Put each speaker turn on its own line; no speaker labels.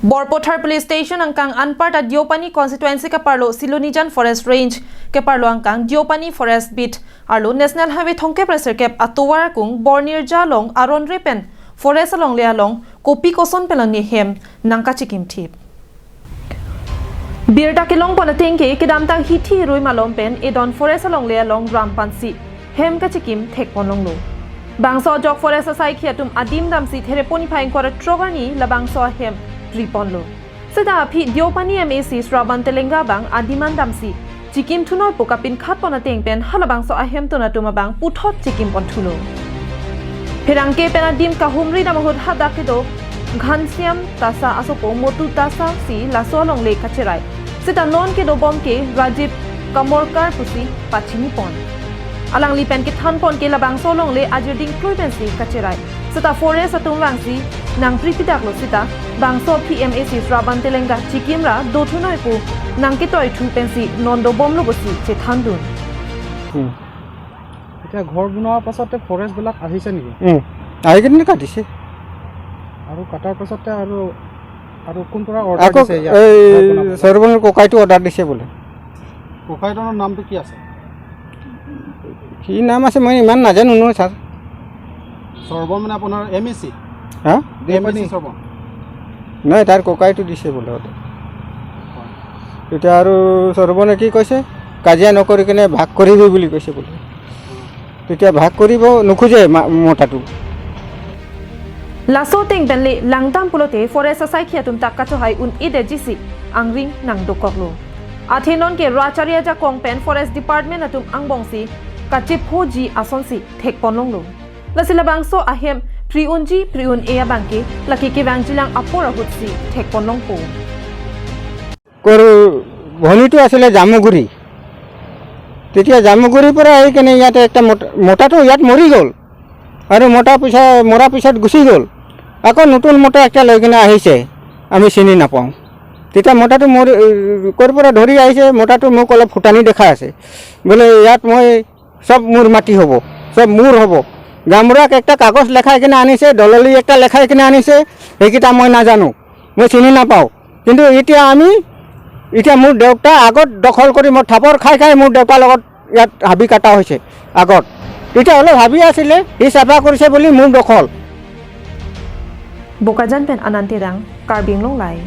Borpothar Police Station angkang Anpart at Diopani constituency ka parlo Silonijan Forest Range ke parlo angkang Diopani Forest Beat arlo National Highway thongke pressure cap atowar kung Bornir Jalong Aron Repen Forest along lealong kopi koson pelang ni hem nangka chikim tip Birda kilong ponating ke kidamtang hithi rui malompen edon Forest along lealong rampansi hem ka chikim thek ponlong lo Bangso jok Forest asai khiatum adim damsi thereponi phaing kwara trogani labangso hem Riponlo. Seda api Diopani MAC Sraban Telenga bang adiman damsi. Chikim tunor pokapin khat pona tengpen halabang so ahem tuna tuma bang puthot chikim pontulo. Pirangke penadim kahumri namahud hadakido ghansiam tasa asopo motu tasa si lasolong le kachirai. Seda non ke do bom ke Rajiv Kamorkar pusi pachini pon. Alang lipen ke than pon ke labang solong le ajirding fluency kachirai. Seta forest atung langsi nang pripidak lo sita bangso PMAC Sraban Telenga chikimra dothunoi pu nang kitoi thu pensi nondo bom lo bosi che thandun
এটা ঘৰ বনোৱাৰ পাছতে forest বিলাক আহিছে নেকি
আহি কিনে কাটিছে
আৰু কাটাৰ পাছতে আৰু কোন পৰা অৰ্ডাৰ দিছে
এই সৰ্বনৰ কোকাইটো অৰ্ডাৰ দিছে বোলে
কোকাইটোৰ নামটো কি আছে
কি নাম আছে মই ইমান নাজানো ন স্যাৰ
সৰ্ব মানে আপোনাৰ এমএসি
হা
এমএসি সৰ্ব
নাই তাৰ কোকাইটো দিছে বোলে এতিয়া আৰু সৰ্বনে কি কৈছে কাজিয়া নকৰি কিনে ভাগ কৰিবি বুলি কৈছে বোলে তেতিয়া ভাগ কৰিব নোখোজে মোটাটো
Laso teng benle langdam pulote forest asai khiatum takkacho hai un ide jisi angring nang dokoklo athenon ke racharya ja kongpen forest department atum angbongsi kachip hoji asonsi thek ponlonglo lasila bangso ahem priunji priun ea bangke laki ke bangjilang apora hutsi thek ponlong po
কৰো ভনিটো আছিল জামুগুৰি তেতিয়া জামুগুৰিৰ পৰা আহি কেনে ইয়াতে একটা মোটাটো ইয়াত মৰি গ'ল আৰু মৰা পিছত গুচি গ'ল আকৌ নতুন মোটা একটা লৈ কিনে আহিছে আমি চিনি নাপাওঁ তেতিয়া মোটাটো ক'ৰ পৰা ধৰি আহিছে মোটাটো মোক অলপ ফুটানি দেখা আছে বোলে ইয়াত মই সব মোৰ মাটি হ'ব সব মোৰ হ'ব গামৰাক একটা কাগজ লেখাই কিনে আনিছে দললি একটা লেখাই কিনে আনিছে সেইকেইটা মই নাজানো মই চিনি নাপাওঁ কিন্তু এতিয়া মোৰ দেউতা আগত দখল কৰি মই থাপৰ খাই মোৰ দেউতাৰ লগত ইয়াত হাবি কাটা হৈছে আগত এতিয়া অলপ হাবি আছিলে সি চাফা কৰিছে বুলি মোৰ দখল
Bokajan pen anantirang karbing long lai